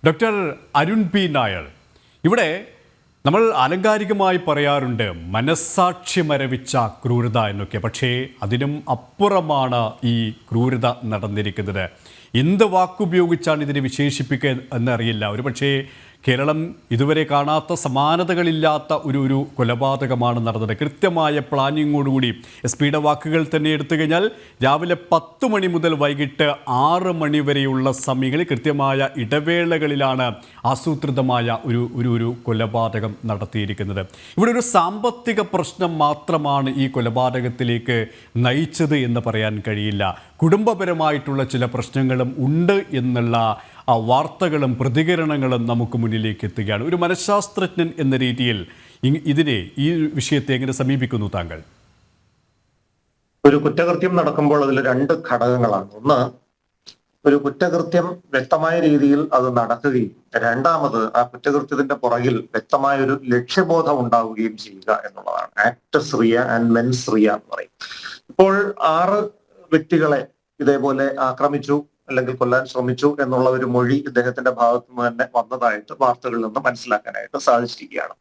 Doctor Arun P Nair, ഇവിടെ നമ്മൾ ആലങ്കാരികമായി പറയാറുണ്ട് മനസ്സാക്ഷി മരവിച്ച ക്രൂരത എന്നൊക്കെ. പക്ഷേ അതിനും അപ്പുറമാണ് ഈ ക്രൂരത നടന്നിരിക്കുന്നത്. എന്ത് വാക്കുപയോഗിച്ചാണ് ഇതിനെ വിശേഷിപ്പിക്കുക എന്നറിയില്ല. ഒരു പക്ഷേ കേരളം ഇതുവരെ കാണാത്ത സമാനതകളില്ലാത്ത ഒരു കൊലപാതകമാണ് നടന്നത്. കൃത്യമായ പ്ലാനിങ്ങോടുകൂടി എസ് പിയുടെ വാക്കുകൾ തന്നെ എടുത്തു കഴിഞ്ഞാൽ രാവിലെ 10 മണി മുതൽ വൈകിട്ട് 6 മണി വരെയുള്ള സമയങ്ങളിൽ കൃത്യമായ ഇടവേളകളിലാണ് ആസൂത്രിതമായ ഒരു കൊലപാതകം നടത്തിയിരിക്കുന്നത്. ഇവിടെ ഒരു സാമ്പത്തിക പ്രശ്നം മാത്രമാണ് ഈ കൊലപാതകത്തിലേക്ക് നയിച്ചത് എന്ന് പറയാൻ കഴിയില്ല. കുടുംബപരമായിട്ടുള്ള ചില പ്രശ്നങ്ങളും ഉണ്ട് എന്നുള്ള വാർത്തകളും പ്രതികരണങ്ങളും നമുക്ക് മുന്നിലേക്ക് എത്തുകയാണ്. ഒരു മനഃശാസ്ത്രജ്ഞൻ എന്ന രീതിയിൽ ഈ വിഷയത്തെ എങ്ങനെ സമീപിക്കുന്നു താങ്കൾ? ഒരു കുറ്റകൃത്യം നടക്കുമ്പോൾ അതിൽ 2 ഘടകങ്ങളാണ്. ഒന്ന്, ഒരു കുറ്റകൃത്യം വ്യക്തമായ രീതിയിൽ അത് നടക്കുകയും രണ്ടാമത് ആ കുറ്റകൃത്യത്തിന്റെ പുറകിൽ വ്യക്തമായ ഒരു ലക്ഷ്യബോധം ഉണ്ടാവുകയും ചെയ്യുക എന്നുള്ളതാണ്. ആക്ടസ് റിയ ആൻഡ് മെൻസ് റിയ എന്ന് പറയും. ഇപ്പോൾ 6 വ്യക്തികളെ ഇതേപോലെ ആക്രമിച്ചു അല്ലെങ്കിൽ കൊല്ലാൻ ശ്രമിച്ചു എന്നുള്ള ഒരു മൊഴി ഇദ്ദേഹത്തിന്റെ ഭാഗത്തു നിന്ന് തന്നെ വന്നതായിട്ട് വാർത്തകളിൽ നിന്ന് മനസ്സിലാക്കാനായിട്ട് സാധിച്ചിരിക്കുകയാണ്.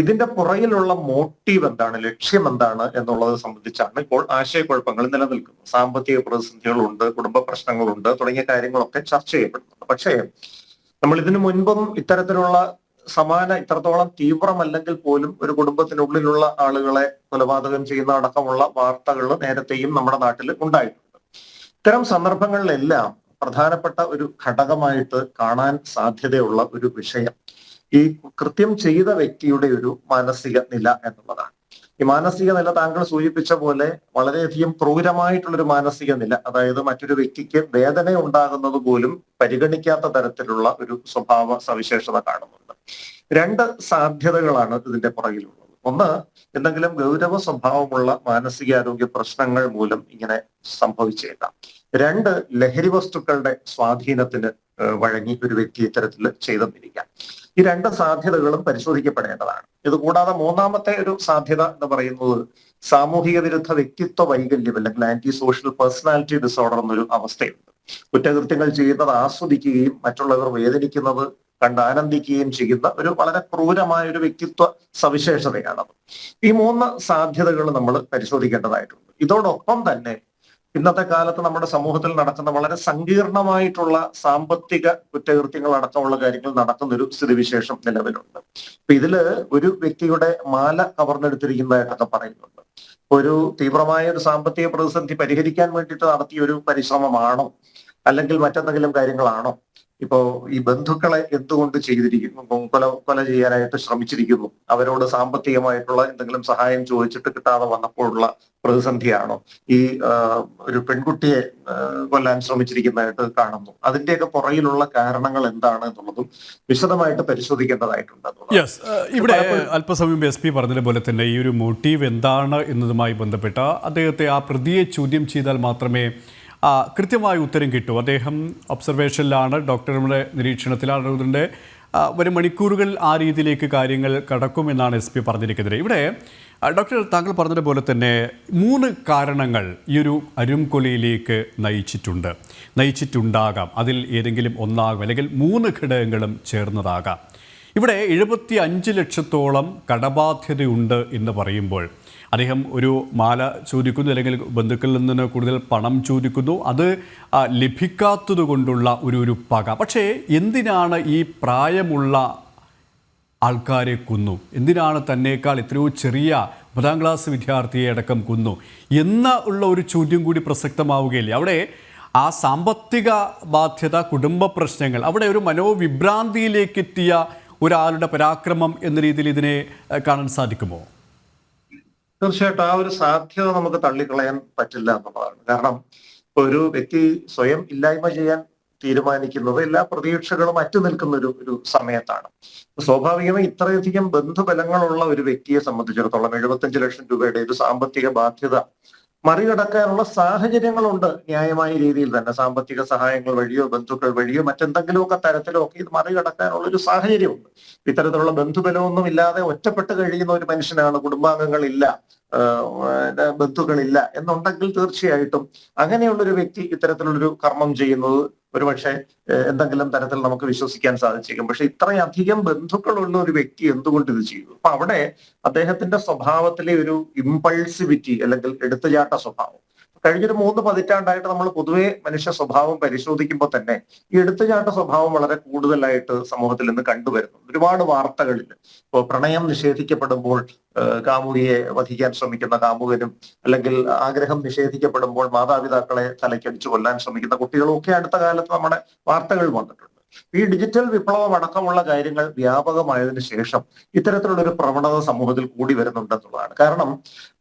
ഇതിന്റെ പുറകിലുള്ള മോട്ടീവ് എന്താണ്, ലക്ഷ്യം എന്താണ് എന്നുള്ളത് സംബന്ധിച്ചാണ് ഇപ്പോൾ ആശയക്കുഴപ്പങ്ങൾ നിലനിൽക്കുന്നത്. സാമ്പത്തിക പ്രതിസന്ധികളുണ്ട്, കുടുംബ പ്രശ്നങ്ങളുണ്ട്, തുടങ്ങിയ കാര്യങ്ങളൊക്കെ ചർച്ച ചെയ്യപ്പെടുന്നുണ്ട്. പക്ഷേ നമ്മൾ ഇതിനു മുൻപും ഇത്തരത്തിലുള്ള ഇത്രത്തോളം തീവ്രമല്ലെങ്കിൽ പോലും ഒരു കുടുംബത്തിനുള്ളിലുള്ള ആളുകളെ കൊലപാതകം ചെയ്യുന്ന അടക്കമുള്ള വാർത്തകൾ നേരത്തെയും നമ്മുടെ നാട്ടിൽ ഉണ്ടായിട്ടുണ്ട്. ഇത്തരം സന്ദർഭങ്ങളിലെല്ലാം പ്രധാനപ്പെട്ട ഒരു ഘടകമായിട്ട് കാണാൻ സാധ്യതയുള്ള ഒരു വിഷയം ഈ കൃത്യം ചെയ്ത വ്യക്തിയുടെ ഒരു മാനസിക നില എന്നുള്ളതാണ്. ഈ മാനസിക നില താങ്കൾ സൂചിപ്പിച്ച പോലെ വളരെയധികം ക്രൂരമായിട്ടുള്ളൊരു മാനസിക നില, അതായത് മറ്റൊരു വ്യക്തിക്ക് വേദന ഉണ്ടാകുന്നത് പോലും പരിഗണിക്കാത്ത തരത്തിലുള്ള ഒരു സ്വഭാവ സവിശേഷത കാണുന്നുണ്ട്. 2 സാധ്യതകളാണ് ഇതിന്റെ പുറകിലുള്ളത്. ഒന്ന്, എന്തെങ്കിലും ഗൗരവ സ്വഭാവമുള്ള മാനസികാരോഗ്യ പ്രശ്നങ്ങൾ മൂലം ഇങ്ങനെ സംഭവിച്ചേക്കാം. 2, ലഹരി വസ്തുക്കളുടെ സ്വാധീനത്തിന് വഴങ്ങി ഒരു വ്യക്തി ഇത്തരത്തിൽ ചെയ്തെന്നിരിക്കാം. ഈ 2 സാധ്യതകളും പരിശോധിക്കപ്പെടേണ്ടതാണ്. ഇത് കൂടാതെ മൂന്നാമത്തെ ഒരു സാധ്യത എന്ന് പറയുന്നത് സാമൂഹിക വിരുദ്ധ വ്യക്തിത്വ വൈകല്യം അല്ലെങ്കിൽ ആന്റി സോഷ്യൽ പേഴ്സണാലിറ്റി ഡിസോർഡർ എന്നൊരു അവസ്ഥയുണ്ട്. കുറ്റകൃത്യങ്ങൾ ചെയ്യുന്നത് ആസ്വദിക്കുകയും മറ്റുള്ളവർ വേദനിക്കുന്നത് കണ്ട് ആനന്ദിക്കുകയും ചെയ്യുന്ന ഒരു വളരെ ക്രൂരമായ ഒരു വ്യക്തിത്വ സവിശേഷതയാണത്. ഈ 3 സാധ്യതകൾ നമ്മൾ പരിശോധിക്കേണ്ടതായിട്ടുണ്ട്. ഇതോടൊപ്പം തന്നെ ഇന്നത്തെ കാലത്ത് നമ്മുടെ സമൂഹത്തിൽ നടക്കുന്ന വളരെ സങ്കീർണമായിട്ടുള്ള സാമ്പത്തിക കുറ്റകൃത്യങ്ങൾ അടക്കമുള്ള കാര്യങ്ങൾ നടക്കുന്ന ഒരു സ്ഥിതിവിശേഷം നിലവിലുണ്ട്. അപ്പൊ ഇതില് ഒരു വ്യക്തിയുടെ മാല കവർന്നെടുത്തിരിക്കുന്നതായിട്ടൊക്കെ പറയുന്നുണ്ട്. ഒരു തീവ്രമായ ഒരു സാമ്പത്തിക പ്രതിസന്ധി പരിഹരിക്കാൻ വേണ്ടിയിട്ട് നടത്തിയ ഒരു പരിശ്രമമാണോ അല്ലെങ്കിൽ മറ്റെന്തെങ്കിലും കാര്യങ്ങളാണോ? ഇപ്പോ ഈ ബന്ധുക്കളെ എന്തുകൊണ്ട് ചെയ്തിരിക്കുന്നു, കൊല ചെയ്യാനായിട്ട് ശ്രമിച്ചിരിക്കുന്നു, അവരോട് സാമ്പത്തികമായിട്ടുള്ള എന്തെങ്കിലും സഹായം ചോദിച്ചിട്ട് കിട്ടാതെ വന്നപ്പോഴുള്ള പ്രതിസന്ധിയാണോ? ഈ ഒരു പെൺകുട്ടിയെ കൊല്ലാൻ ശ്രമിച്ചിരിക്കുന്നതായിട്ട് കാണുന്നു. അതിന്റെയൊക്കെ പുറകിലുള്ള കാരണങ്ങൾ എന്താണ് എന്നുള്ളതും വിശദമായിട്ട് പരിശോധിക്കേണ്ടതായിട്ടുണ്ട്. ഇവിടെ അല്പസമയം SP പറഞ്ഞതുപോലെ തന്നെ ഈ ഒരു മോട്ടീവ് എന്താണ് എന്നതുമായി ബന്ധപ്പെട്ട അദ്ദേഹത്തെ ആ പ്രതിയെ ചോദ്യം ചെയ്താൽ മാത്രമേ കൃത്യമായ ഉത്തരം കിട്ടും. അദ്ദേഹം ഒബ്സർവേഷനിലാണ്, ഡോക്ടറുടെ നിരീക്ഷണത്തിലാണ്. അതുകൊണ്ട് വരും മണിക്കൂറുകൾ ആ രീതിയിലേക്ക് കാര്യങ്ങൾ കടക്കുമെന്നാണ് SP പറഞ്ഞിരിക്കുന്നത്. ഇവിടെ ഡോക്ടർ താങ്കൾ പറഞ്ഞതുപോലെ തന്നെ 3 കാരണങ്ങൾ ഈ ഒരു അരുംകൊലയിലേക്ക് നയിച്ചിട്ടുണ്ടാകാം. അതിൽ ഏതെങ്കിലും ഒന്നാകും, അല്ലെങ്കിൽ 3 ഘടകങ്ങളും ചേർന്നതാകാം. ഇവിടെ 75 ലക്ഷത്തോളം കടബാധ്യതയുണ്ട് എന്ന് പറയുമ്പോൾ അദ്ദേഹം ഒരു മാല ചോദിക്കുന്നു, അല്ലെങ്കിൽ ബന്ധുക്കളിൽ നിന്ന് കൂടുതൽ പണം ചോദിക്കുന്നു. അത് ലഭിക്കാത്തത് കൊണ്ടുള്ള ഒരു പക. പക്ഷേ എന്തിനാണ് ഈ പ്രായമുള്ള ആൾക്കാരെ കൊന്നു? എന്തിനാണ് തന്നേക്കാൾ എത്രയോ ചെറിയ 10ാം ക്ലാസ് വിദ്യാർത്ഥിയെ അടക്കം കൊന്നു ഉള്ള ഒരു ചോദ്യം കൂടി പ്രസക്തമാവുകയില്ലേ? അവിടെ ആ സാമ്പത്തിക ബാധ്യത, കുടുംബ പ്രശ്നങ്ങൾ, അവിടെ ഒരു മനോവിഭ്രാന്തിയിലേക്ക് എത്തിയ ഒരാളുടെ പരാക്രമം എന്ന രീതിയിൽ ഇതിനെ കാണാൻ സാധിക്കുമോ? തീർച്ചയായിട്ടും ആ ഒരു സാധ്യത നമുക്ക് തള്ളിക്കളയാൻ പറ്റില്ല എന്നുള്ളതാണ്. കാരണം ഒരു വ്യക്തി സ്വയം ഇല്ലായ്മ ചെയ്യാൻ തീരുമാനിക്കുന്നത് എല്ലാ പ്രതീക്ഷകളും അറ്റു നിൽക്കുന്ന ഒരു സമയത്താണ്. സ്വാഭാവികമായി ഇത്രയധികം ബന്ധുബലങ്ങളുള്ള ഒരു വ്യക്തിയെ സംബന്ധിച്ചിടത്തോളം 75 ലക്ഷം രൂപയുടെ ഒരു സാമ്പത്തിക ബാധ്യത മറികടക്കാനുള്ള സാഹചര്യങ്ങളുണ്ട്. ന്യായമായ രീതിയിൽ തന്നെ സാമ്പത്തിക സഹായങ്ങൾ വഴിയോ ബന്ധുക്കൾ വഴിയോ മറ്റെന്തെങ്കിലുമൊക്കെ തരത്തിലോ ഒക്കെ ഇത് മറികടക്കാനുള്ള ഒരു സാഹചര്യമുണ്ട്. ഇത്തരത്തിലുള്ള ബന്ധുബലമൊന്നും ഇല്ലാതെ ഒറ്റപ്പെട്ട് കഴിയുന്ന ഒരു മനുഷ്യനാണ്, കുടുംബാംഗങ്ങളില്ല, ബന്ധുക്കളില്ല എന്നുണ്ടെങ്കിൽ തീർച്ചയായിട്ടും അങ്ങനെയുള്ളൊരു വ്യക്തി ഇത്തരത്തിലുള്ളൊരു കർമ്മം ചെയ്യുന്നത് ഒരുപക്ഷെ എന്തെങ്കിലും തരത്തിൽ നമുക്ക് വിശ്വസിക്കാൻ സാധിച്ചേക്കും. പക്ഷെ ഇത്രയധികം ബന്ധുക്കളുള്ള ഒരു വ്യക്തി എന്തുകൊണ്ട് ഇത് ചെയ്തു? അപ്പൊ അവിടെ അദ്ദേഹത്തിന്റെ സ്വഭാവത്തിലെ ഒരു ഇമ്പൾസിവിറ്റി അല്ലെങ്കിൽ എടുത്തുചാട്ട സ്വഭാവം, കഴിഞ്ഞൊരു 3 പതിറ്റാണ്ടായിട്ട് നമ്മൾ പൊതുവെ മനുഷ്യ സ്വഭാവം പരിശോധിക്കുമ്പോൾ തന്നെ ഈ എടുത്തുചാട്ട സ്വഭാവം വളരെ കൂടുതലായിട്ട് സമൂഹത്തിൽ നിന്ന് കണ്ടുവരുന്നു. ഒരുപാട് വാർത്തകളിൽ ഇപ്പോൾ പ്രണയം നിഷേധിക്കപ്പെടുമ്പോൾ കാമുകിയെ വധിക്കാൻ ശ്രമിക്കുന്ന കാമുകനും, അല്ലെങ്കിൽ ആഗ്രഹം നിഷേധിക്കപ്പെടുമ്പോൾ മാതാപിതാക്കളെ തലയ്ക്കടിച്ചു കൊല്ലാൻ ശ്രമിക്കുന്ന കുട്ടികളും ഒക്കെ അടുത്ത കാലത്ത് നമ്മുടെ വാർത്തകൾ വന്നിട്ടുണ്ട്. ഈ ഡിജിറ്റൽ വിപ്ലവം അടക്കമുള്ള കാര്യങ്ങൾ വ്യാപകമായതിനു ശേഷം ഇത്തരത്തിലുള്ള ഒരു പ്രവണത സമൂഹത്തിൽ കൂടി വരുന്നുണ്ടെന്നുള്ളതാണ്. കാരണം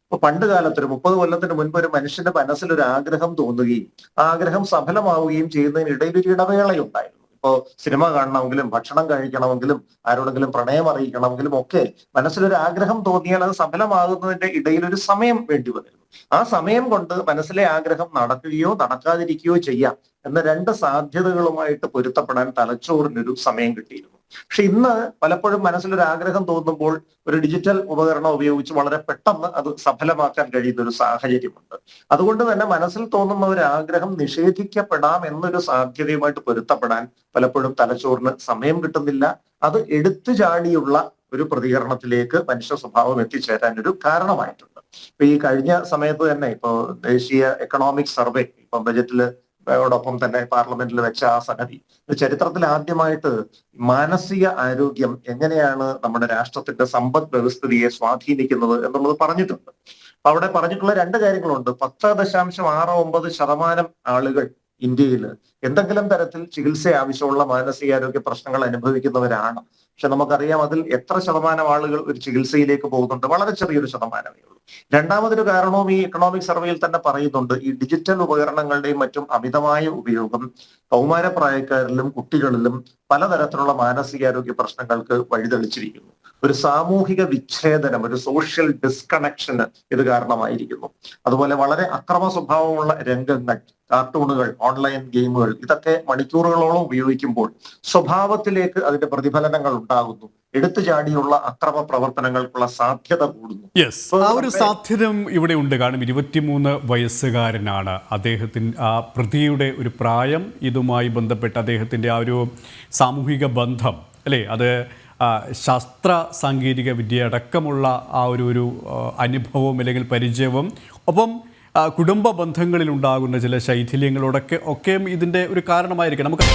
ഇപ്പൊ പണ്ട് കാലത്ത് ഒരു 30 കൊല്ലത്തിന് മുൻപ് ഒരു മനുഷ്യന്റെ മനസ്സിൽ ഒരു ആഗ്രഹം തോന്നുകയും ആ ആഗ്രഹം സഫലമാവുകയും ചെയ്യുന്നതിനിടയിൽ ഒരു ഇടവേളയുണ്ടായിരുന്നു. ഇപ്പോ സിനിമ കാണണമെങ്കിലും, ഭക്ഷണം കഴിക്കണമെങ്കിലും, ആരോടെങ്കിലും പ്രണയം അറിയിക്കണമെങ്കിലും ഒക്കെ മനസ്സിലൊരു ആഗ്രഹം തോന്നിയാൽ അത് സഫലമാകുന്നതിന്റെ ഇടയിൽ ഒരു സമയം വേണ്ടി വന്നിരുന്നു. ആ സമയം കൊണ്ട് മനസ്സിലെ ആഗ്രഹം നടക്കുകയോ നടക്കാതിരിക്കുകയോ ചെയ്യാം എന്ന 2 സാധ്യതകളുമായിട്ട് പൊരുത്തപ്പെടാൻ തലച്ചോറിനൊരു സമയം കിട്ടിയിരുന്നു. പക്ഷെ ഇന്ന് പലപ്പോഴും മനസ്സിലൊരു ആഗ്രഹം തോന്നുമ്പോൾ ഒരു ഡിജിറ്റൽ ഉപകരണം ഉപയോഗിച്ച് വളരെ പെട്ടെന്ന് അത് സഫലമാക്കാൻ കഴിയുന്ന ഒരു സാഹചര്യമുണ്ട്. അതുകൊണ്ട് തന്നെ മനസ്സിൽ തോന്നുന്ന ഒരു ആഗ്രഹം നിഷേധിക്കപ്പെടാം എന്നൊരു സാധ്യതയുമായിട്ട് പൊരുത്തപ്പെടാൻ പലപ്പോഴും തലച്ചോറിന് സമയം കിട്ടുന്നില്ല. അത് എടുത്തു ചാടിയുള്ള ഒരു പ്രതികരണത്തിലേക്ക് മനുഷ്യ സ്വഭാവം എത്തിച്ചേരാൻ ഒരു കാരണമായിട്ടുണ്ട്. ഇപ്പൊ ഈ കഴിഞ്ഞ സമയത്ത് തന്നെ ഇപ്പോ ദേശീയ എക്കണോമിക് സർവേ ഇപ്പൊ ബജറ്റില് ോടൊപ്പം തന്നെ പാർലമെന്റിൽ വെച്ച ആ സംഗതി, ചരിത്രത്തിൽ ആദ്യമായിട്ട് മാനസിക ആരോഗ്യം എങ്ങനെയാണ് നമ്മുടെ രാഷ്ട്രത്തിന്റെ സമ്പദ് വ്യവസ്ഥിതിയെ സ്വാധീനിക്കുന്നത് എന്നുള്ളത് പറഞ്ഞിട്ടുണ്ട്. അപ്പൊ അവിടെ പറഞ്ഞിട്ടുള്ള 2 കാര്യങ്ങളുണ്ട്. 10.69% ആളുകൾ ഇന്ത്യയിൽ എന്തെങ്കിലും തരത്തിൽ ചികിത്സ ആവശ്യമുള്ള മാനസികാരോഗ്യ പ്രശ്നങ്ങൾ അനുഭവിക്കുന്നവരാണ്. പക്ഷെ നമുക്കറിയാം അതിൽ എത്ര ശതമാനം ആളുകൾ ഒരു ചികിത്സയിലേക്ക് പോകുന്നുണ്ട്? വളരെ ചെറിയൊരു ശതമാനമേ ഉള്ളൂ. രണ്ടാമതൊരു കാരണവും ഈ എക്കണോമിക് സർവേയിൽ തന്നെ പറയുന്നുണ്ട്. ഈ ഡിജിറ്റൽ ഉപകരണങ്ങളുടെയും മറ്റും അമിതമായ ഉപയോഗം കൗമാരപ്രായക്കാരിലും കുട്ടികളിലും പലതരത്തിലുള്ള മാനസികാരോഗ്യ പ്രശ്നങ്ങൾക്ക് വഴിതെളിച്ചിരിക്കുന്നു. ഒരു സാമൂഹിക വിച്ഛേദനം, ഒരു സോഷ്യൽ ഡിസ്കണക്ഷന് ഇത് കാരണമായിരിക്കുന്നു. അതുപോലെ വളരെ അക്രമ സ്വഭാവമുള്ള രംഗങ്ങൾ, കാർട്ടൂണുകൾ, ഓൺലൈൻ ഗെയിമുകൾ, ഇതൊക്കെ മണിക്കൂറുകളോളം ഉപയോഗിക്കുമ്പോൾ സ്വഭാവത്തിലേക്ക് അതിന്റെ പ്രതിഫലനങ്ങൾ ഉണ്ടാകുന്നു. എടുത്തു ചാടിയുള്ള അക്രമ പ്രവർത്തനങ്ങൾക്കുള്ള സാധ്യത കൂടുന്നു. ആ ഒരു സാധ്യത ഇവിടെ ഉണ്ട്. കാരണം 23 വയസ്സുകാരനാണ് അദ്ദേഹത്തിന്, ആ പ്രതിയുടെ ഒരു പ്രായം, ഇതുമായി ബന്ധപ്പെട്ട് അദ്ദേഹത്തിൻ്റെ ആ ഒരു സാമൂഹിക ബന്ധം അല്ലേ, അത് ശാസ്ത്ര സാങ്കേതിക വിദ്യ അടക്കമുള്ള ആ ഒരു അനുഭവം അല്ലെങ്കിൽ പരിചയവും, ഒപ്പം കുടുംബ ബന്ധങ്ങളിലുണ്ടാകുന്ന ചില ശൈഥില്യങ്ങളോടൊക്കെ ഇതിൻ്റെ ഒരു കാരണമായിരിക്കും. നമുക്ക്